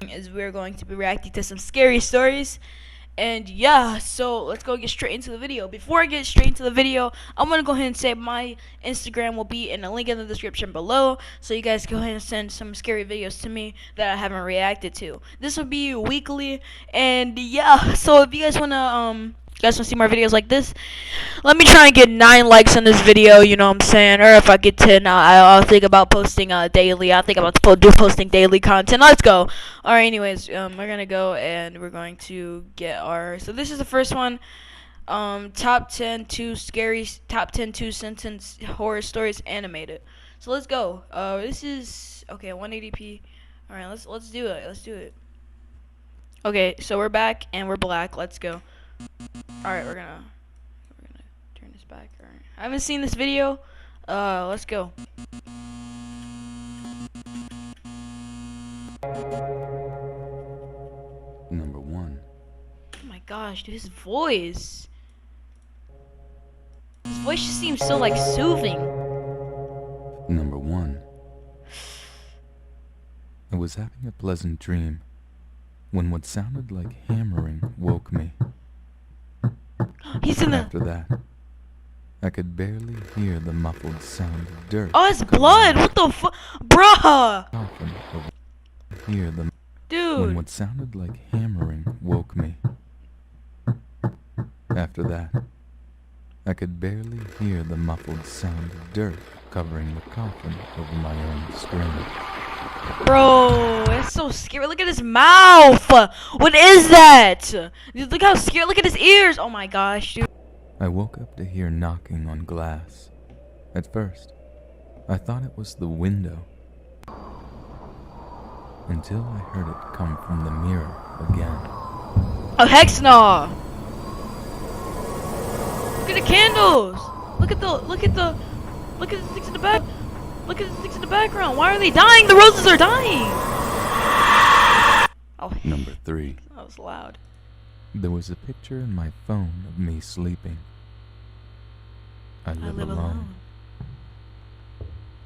doing is we're going to be reacting to some scary stories. And yeah, so let's go get straight into the video. Before I get straight into the video, I'm gonna go ahead and say my Instagram will be in the link in the description below, so you guys go ahead and send some scary videos to me that I haven't reacted to. This will be weekly, and yeah. So if you guys wanna see more videos like this, let me try and get 9 likes on this video. You know what I'm saying? Or if I get 10, I'll think about posting daily. I think about posting daily content. Let's go. All right. Anyways, we're gonna go and we're going to get our. So this is the first one. Top 10 top 10 2 sentence horror stories animated. So let's go. This is okay. 180p. All right. Let's do it. Let's do it. Okay. So we're back and we're black. Let's go. All right. We're gonna turn this back. All right. I haven't seen this video. Let's go. Number 1. Oh my gosh, dude, his voice. His voice just seems so like soothing. Number 1. I was having a pleasant dream when what sounded like hammering woke me. He's in the. After that, I could barely hear the muffled sound of dirt. Oh, it's blood. What the fuck, bruh? Often hear the when Dude. what sounded like hammering woke me. After that, I could barely hear the muffled sound of dirt covering the coffin over my own screen. Bro, it's so scary. Look at his mouth. What is that? Dude, look how scary. Look at his ears. Oh my gosh, dude. I woke up to hear knocking on glass. At first, I thought it was the window, until I heard it come from the mirror again. Oh, hex no. Look at the candles. Look at the things in the back. Look at the things in the background. Why are they dying? The roses are dying. Oh, Number 3. that was loud. There was a picture in my phone of me sleeping. I live alone.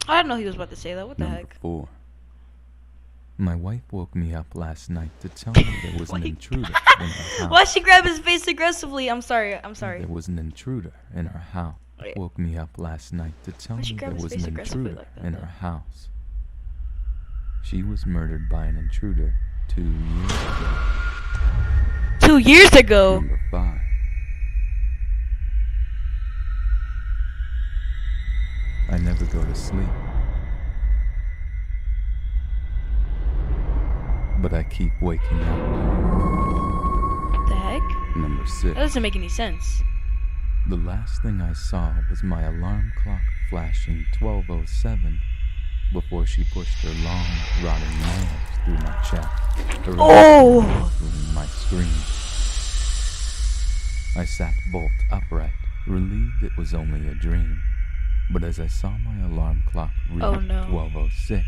I didn't know he was about to say that. What the Number heck? 4. My wife woke me up last night to tell me there was an intruder in her house. Why'd she grab his face aggressively? I'm sorry. There was an intruder in her house. Wait. Woke me up last night to tell Why'd she me grab there his was face an aggressively intruder like that, in though? her house. She was murdered by an intruder 2 years ago. 2 years ago. Number 5. I never go to sleep, but I keep waking up. What the heck? Number That 6. doesn't make any sense. The last thing I saw was my alarm clock flashing 12:07 before she pushed her long, rotting nails through my chest, through my screen. I sat bolt upright, relieved it was only a dream. But as I saw my alarm clock read 12:06,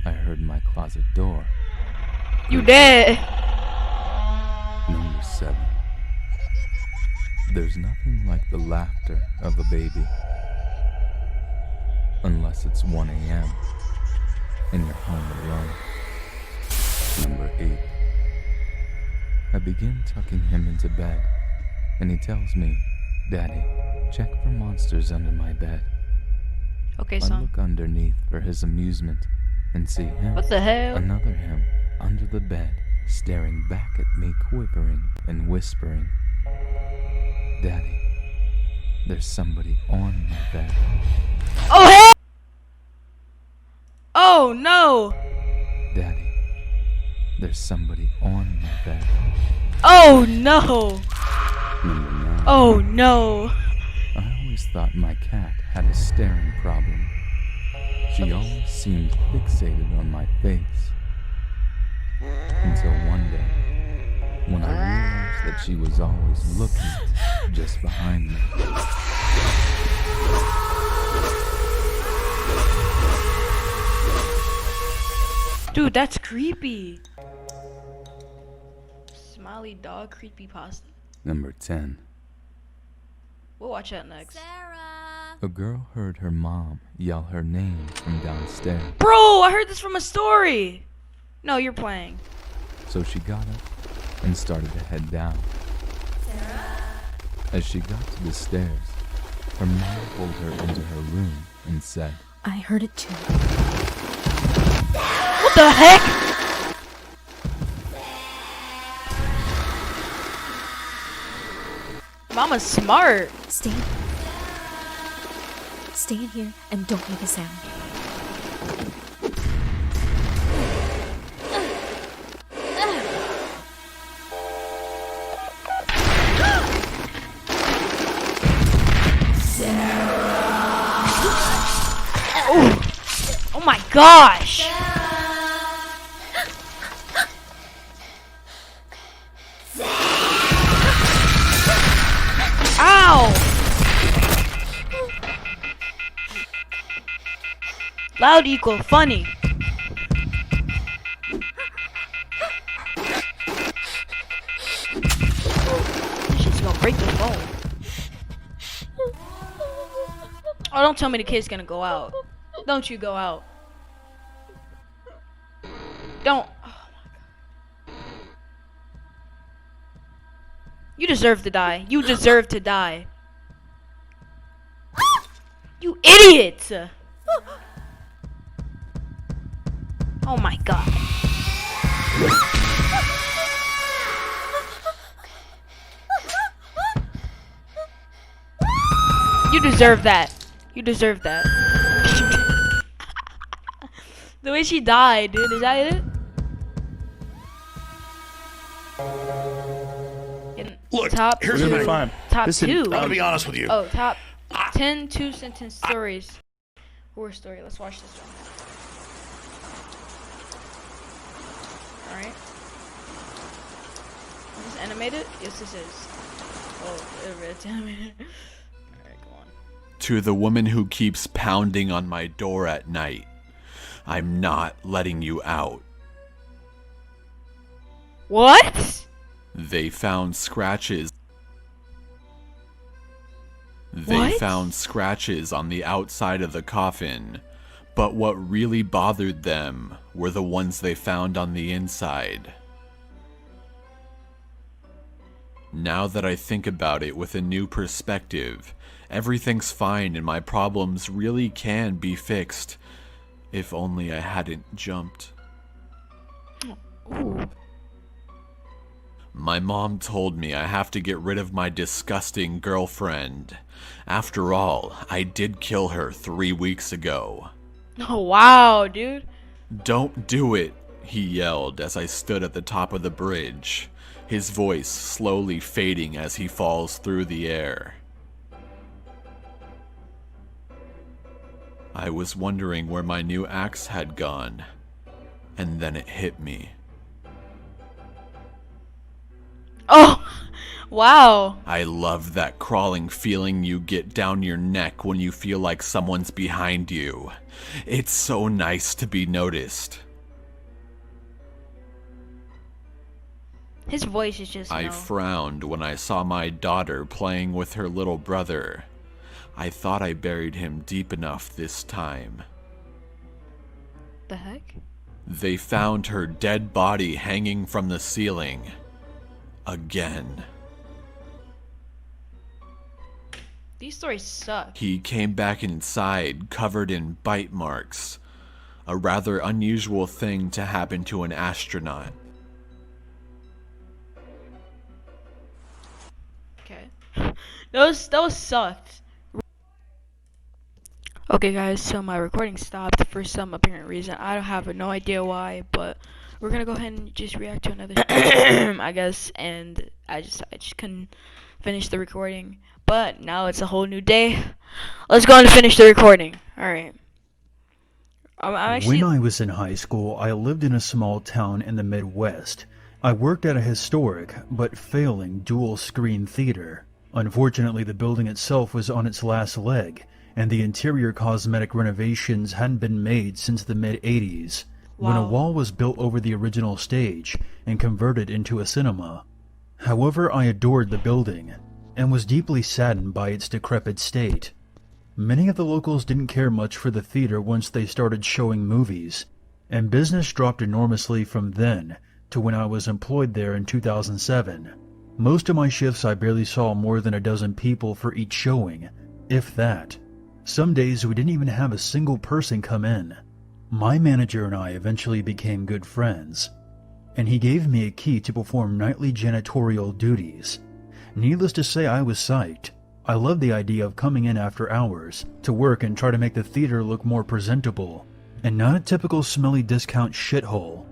I heard my closet door. You dead. Number 7. There's nothing like the laughter of a baby. Unless it's 1 a.m. and you're home alone. Number 8. I begin tucking him into bed, and he tells me, "Daddy, check for monsters under my bed." Okay, I son. look underneath for his amusement and see him, What the hell? another him, under the bed, staring back at me, quivering and whispering, "Daddy, there's somebody on my bed." Oh hell! Oh no! "Daddy, there's somebody on my bed." Oh no! Number 9. Oh no! I always thought my cat had a staring problem. She always seemed fixated on my face. Until one day, when I realized that she was always looking just behind me. Dude, that's creepy. Smiley dog creepypasta. Number 10. We'll watch that next. Sarah. A girl heard her mom yell her name from downstairs. Bro, I heard this from a story. No, you're playing. So she got up and started to head down. As she got to the stairs, her mom pulled her into her room and said, I heard it too. What the heck? Mama's smart. Stay in here and don't make a sound. Oh my gosh! Ow! Loud equal funny. She's gonna break the phone. Oh, don't tell me the kid's gonna go out. Don't you go out. Don't. Oh my God. You deserve to die. You deserve to die. You idiot! Oh my God. You deserve that. You deserve that. The way she died, dude. Is that it? Look, Top here's two. what I find. Top Listen, two. I'm gonna be honest with you. Oh, top 10 two-sentence stories. Horror story. Let's watch this one. Alright. Is this animated? Yes, this is. Oh, it's animated. Alright, go on. To the woman who keeps pounding on my door at night, I'm not letting you out. What? They found scratches. What? They found scratches on the outside of the coffin, but what really bothered them were the ones they found on the inside. Now that I think about it with a new perspective, everything's fine and my problems really can be fixed. If only I hadn't jumped. Ooh. My mom told me I have to get rid of my disgusting girlfriend. After all, I did kill her 3 weeks ago. Oh, wow, dude. Don't do it, he yelled as I stood at the top of the bridge, his voice slowly fading as he falls through the air. I was wondering where my new axe had gone, and then it hit me. Oh, wow. I love that crawling feeling you get down your neck when you feel like someone's behind you. It's so nice to be noticed. His voice is just. I frowned when I saw my daughter playing with her little brother. I thought I buried him deep enough this time. The heck? They found her dead body hanging from the ceiling. Again. These stories suck. He came back inside covered in bite marks. A rather unusual thing to happen to an astronaut. Okay. Those sucked. Okay guys, so my recording stopped for some apparent reason. I don't have no idea why, but we're gonna go ahead and just react to another I guess, and I just couldn't finish the recording. But now it's a whole new day. Let's go and finish the recording. Alright. I'm actually When I was in high school, I lived in a small town in the Midwest. I worked at a historic, but failing, dual-screen theater. Unfortunately, the building itself was on its last leg, and the interior cosmetic renovations hadn't been made since the mid-'80s, when a Wow. wall was built over the original stage and converted into a cinema. However, I adored the building, and was deeply saddened by its decrepit state. Many of the locals didn't care much for the theater once they started showing movies, and business dropped enormously from then to when I was employed there in 2007. Most of my shifts I barely saw more than a dozen people for each showing, if that. Some days we didn't even have a single person come in. My manager and I eventually became good friends, and he gave me a key to perform nightly janitorial duties. Needless to say, I was psyched. I loved the idea of coming in after hours to work and try to make the theater look more presentable, and not a typical smelly discount shithole.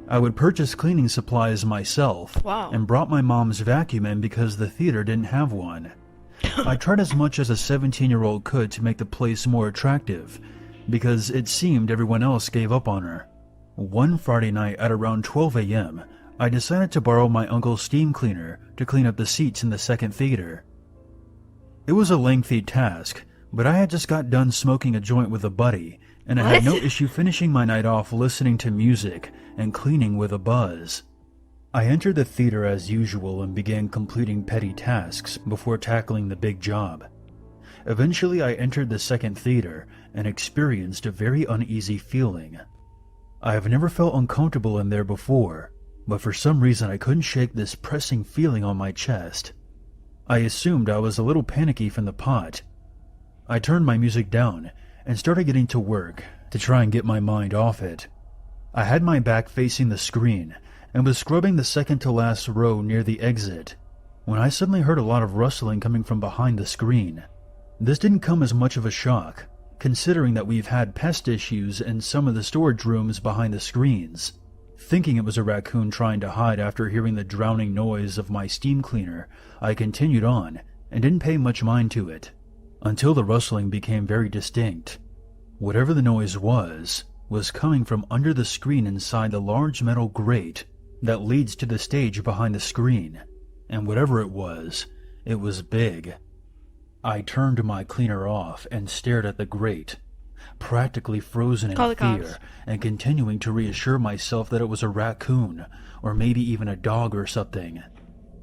I would purchase cleaning supplies myself, Wow. and brought my mom's vacuum in because the theater didn't have one. I tried as much as a 17-year-old could to make the place more attractive, because it seemed everyone else gave up on her. One Friday night at around 12 a.m., I decided to borrow my uncle's steam cleaner to clean up the seats in the second theater. It was a lengthy task, but I had just got done smoking a joint with a buddy, and I had no What? issue finishing my night off listening to music and cleaning with a buzz. I entered the theater as usual and began completing petty tasks before tackling the big job. Eventually I entered the second theater and experienced a very uneasy feeling. I have never felt uncomfortable in there before, but for some reason I couldn't shake this pressing feeling on my chest. I assumed I was a little panicky from the pot. I turned my music down and started getting to work to try and get my mind off it. I had my back facing the screen and was scrubbing the second to last row near the exit when I suddenly heard a lot of rustling coming from behind the screen. This didn't come as much of a shock, considering that we've had pest issues in some of the storage rooms behind the screens. Thinking it was a raccoon trying to hide after hearing the drowning noise of my steam cleaner, I continued on and didn't pay much mind to it, until the rustling became very distinct. Whatever the noise was coming from under the screen inside the large metal grate that leads to the stage behind the screen, and whatever it was big. I turned my cleaner off and stared at the grate, practically frozen in Call the fear, cops. and continuing to reassure myself that it was a raccoon, or maybe even a dog or something.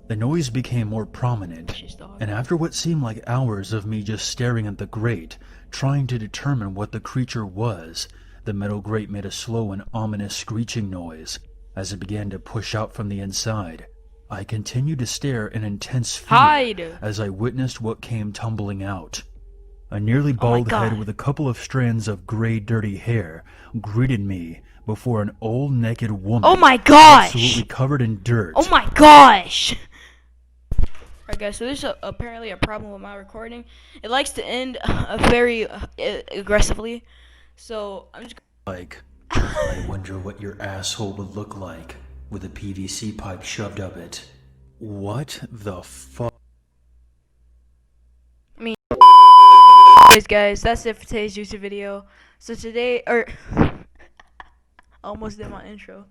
The noise became more prominent, She's dog. and after what seemed like hours of me just staring at the grate, trying to determine what the creature was, the metal grate made a slow and ominous screeching noise as it began to push out from the inside. I continued to stare in intense fear Hide. as I witnessed what came tumbling out. A nearly bald God. head with a couple of strands of gray dirty hair greeted me before an old naked woman Oh my gosh. absolutely covered in dirt. Oh my gosh. Alright guys, so there's apparently a problem with my recording. It likes to end very aggressively. So I'm just Like, I wonder what your asshole would look like with a PVC pipe shoved up it. What the fuck? anyways guys, that's it for today's YouTube video. So today almost did my intro.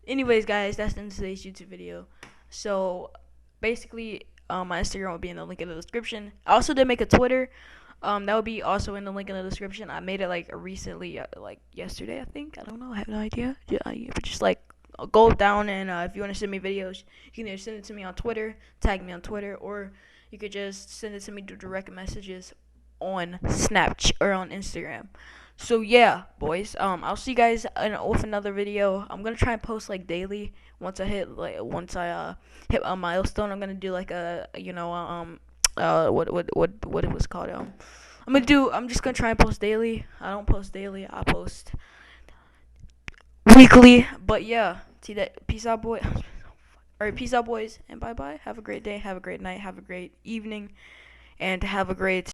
Anyways guys, that's the end of today's YouTube video. So basically my Instagram will be in the link in the description. I also did make a Twitter. That would be also in the link in the description. I made it like recently, like yesterday, I think. I don't know. I have no idea. Just like go down and if you want to send me videos, you can either send it to me on Twitter, tag me on Twitter, or you could just send it to me through direct messages on Snapchat or on Instagram. So yeah, boys. I'll see you guys with another video. I'm gonna try and post like daily. Once I hit a milestone, I'm gonna do like a what it was called. I'm just gonna try and post daily. I don't post daily. I post weekly. But yeah, see that. Peace out, boy. Alright, peace out, boys, and bye bye. Have a great day. Have a great night. Have a great evening, and have a great